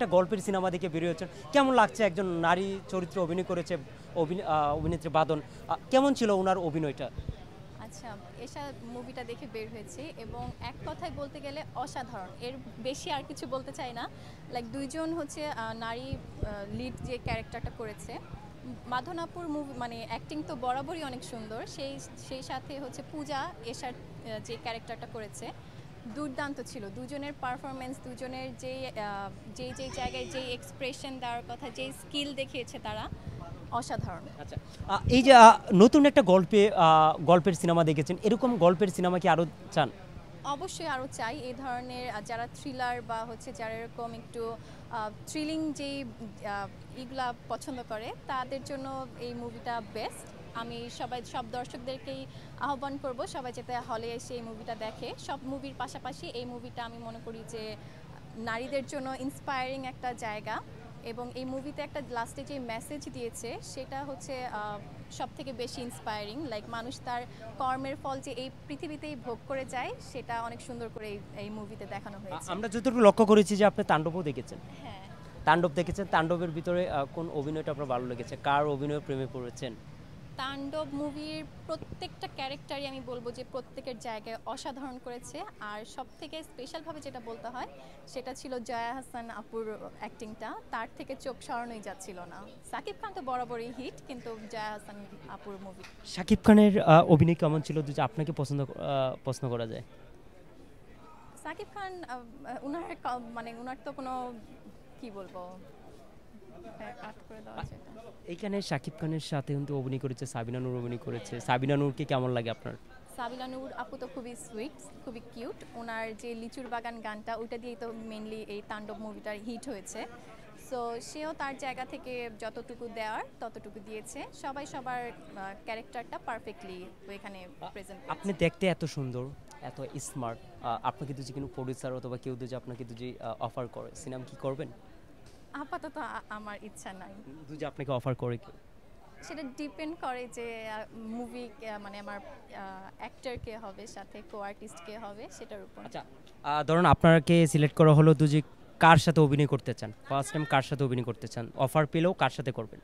একটা গল্পের সিনেমা দেখে বেরিয়েছেন, কেমন লাগছে? একজন নারী চরিত্রে অভিনয় করেছে অভিনেত্রী বাদন, কেমন ছিল ওনার অভিনয়টা? আচ্ছা, এশা মুভিটা দেখে বের হয়েছি এবং এক কথায় বলতে গেলে অসাধারণ। এর বেশি আর কিছু বলতে চাই না। লাইক ২ জন হচ্ছে নারী লিড যে ক্যারেক্টারটা করেছে। মাধন আপুর মানে অ্যাক্টিং তো বরাবরই অনেক সুন্দর। সেই সাথে হচ্ছে পূজা এশার যে ক্যারেক্টারটা করেছে দুর্দান্ত ছিল। দুজনের পারফরম্যান্স, দুজনের যেই জায়গায় যেই এক্সপ্রেশন দেওয়ার কথা, যেই স্কিল দেখিয়েছে তারা অসাধারণ। আচ্ছা, এই যে নতুন একটা গল্পের সিনেমা দেখেছেন, এরকম গল্পের সিনেমা কি আরো চান? অবশ্যই আরও চাই এই ধরনের যারা থ্রিলার বা হচ্ছে যারা এরকম একটু থ্রিলিং যেই ইগুলা পছন্দ করে তাদের জন্য এই মুভিটা বেস্ট। আমি সব দর্শকদেরকেই আহ্বান করব সবাই যাতে হলে এসে এই মুভিটা দেখে। সব মুভির পাশাপাশি এই মুভিটা আমি মনে করি যে নারীদের জন্য ইন্সপায়ারিং একটা জায়গা এবং এই মুভিতে একটা লাস্টে যে মেসেজ দিয়েছে সেটা হচ্ছে সব থেকে বেশি ইন্সপায়ারিং। লাইক মানুষ তার কর্মের ফল যে এই পৃথিবীতেই ভোগ করে যায় সেটা অনেক সুন্দর করে এই মুভিতে দেখানো হয়েছে। আমরা যতটুকু লক্ষ্য করেছি যে আপনি তাণ্ডবও দেখেছেন। হ্যাঁ, তাণ্ডব দেখেছেন, তাণ্ডবের ভিতরে কোন অভিনয়টা আপনার ভালো লেগেছে? কার অভিনয় প্রেমে পড়েছেন? তাণ্ডব মুভির প্রত্যেকটা ক্যারেক্টারই আমি বলবো যে প্রত্যেকের জায়গায় অসাধারণ করেছে। আর সব থেকে স্পেশালভাবে যেটা বলতে হয় সেটা ছিল জয়া আহসান আপুর অ্যাক্টিংটা, তার থেকে চোখ সরানোই যাচ্ছিল না। সাকিব খান তো বরাবরই হিট, কিন্তু জয়া আহসান আপুর মুভি। শাকিব খানের অভিনয় কেমন ছিল যদি আপনাকে প্রশ্ন করা যায়? সাকিব খান উনার মানে উনার তো কোনো কি বলবো, কাট করে দেওয়া যেটা। এইখানে শাকিব খানের সাথে কিন্তু অভিনয় করেছে সাবিনা নূর, অভিনয় করেছে। সাবিনা নূরকে কেমন লাগে আপনার? সাবিলা নূর আপু তো খুবই সুইট, খুবই কিউট। ওনার যে লিচুর বাগান গানটা ওইটা দিয়েই তো মেনলি এই তাণ্ডব মুভিটার হিট হয়েছে। সো সেও তার জায়গা থেকে যতটুকু দেওয়ার ততটুকু দিয়েছে। সবাই সবার ক্যারেক্টারটা পারফেক্টলি এখানে প্রেজেন্ট আপনি করেছে। দেখতে এত সুন্দর, এত স্মার্ট, আপনাকে যদি কোনো প্রডিউসার অথবা কেউ যদি আপনাকে যদি অফার করে সিনেমা, কি করবেন? আপাতত আমার ইচ্ছা নাই। যদি আপনাকে অফার করে কেউ? সেটা ডিপেন্ড করে যে মুভি মানে আমার অ্যাক্টর কে হবে, সাথে কো আর্টিস্ট কে হবে সেটার উপর। আচ্ছা, ধরুন আপনাকে সিলেক্ট করা হলো, তো যে কার সাথে অভিনয় করতে চান, ফার্স্ট টাইম কার সাথে অভিনয় করতে চান, অফার পেলেও কার সাথে করবেন?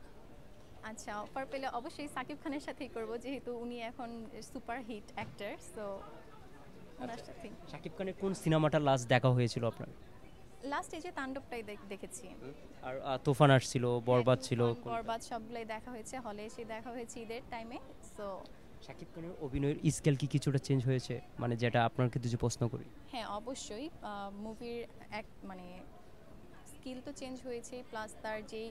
আচ্ছা, অফার পেলে অবশ্যই সাকিব খানের সাথেই করব, যেহেতু উনি এখন সুপার হিট অ্যাক্টর। সো ওনার সাথেই। শাকিব খানের কোন সিনেমাটা লাস্ট দেখা হয়েছিল আপনার? লাস্ট এই যে তাণ্ডবটাই দেখেছি। আর তুফান আসছিল, বরবাদ ছিল, বরবাদ সবগুলাই দেখা হয়েছে, হলে এসে দেখা হয়েছে ঈদের টাইমে। সো শাকিব খানের অভিনয়ের স্কেল কি কিছুটা চেঞ্জ হয়েছে, মানে যেটা আপনাকে যদি প্রশ্ন করি? হ্যাঁ, অবশ্যই মুভির এক মানে স্কিল তো চেঞ্জ হয়েছে, প্লাস তার যেই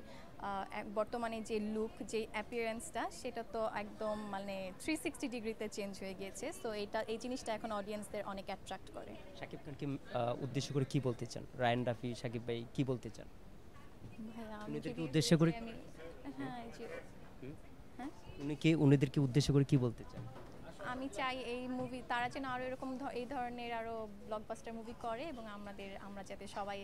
বর্তমানে যে লুক, যে অ্যাপিয়ারেন্সটা সেটা তো একদম মানে 360 ডিগ্রিতে চেঞ্জ হয়ে গিয়েছে। সো এই জিনিসটা এখন অডিয়েন্সদের অনেক অ্যাট্রাক্ট করে। শাকিব খানকে উদ্দেশ্য করে কি বলতে চান? রায়ান রাফি, শাকিব ভাই কি বলতে চান? ভাইয়া আমি উনিদেরকে যদি উদ্দেশ্য বলতে করে আমি হ্যাঁ এই যে হুম? হ্যাঁ উনিদেরকে উদ্দেশ্য করে কি বলতে চান? আমি চাই এই মুভি তারা যেন আরো এরকম এই ধরনের আরো ব্লকবাস্টার মুভি করে এবং আমরা যাতে সবাই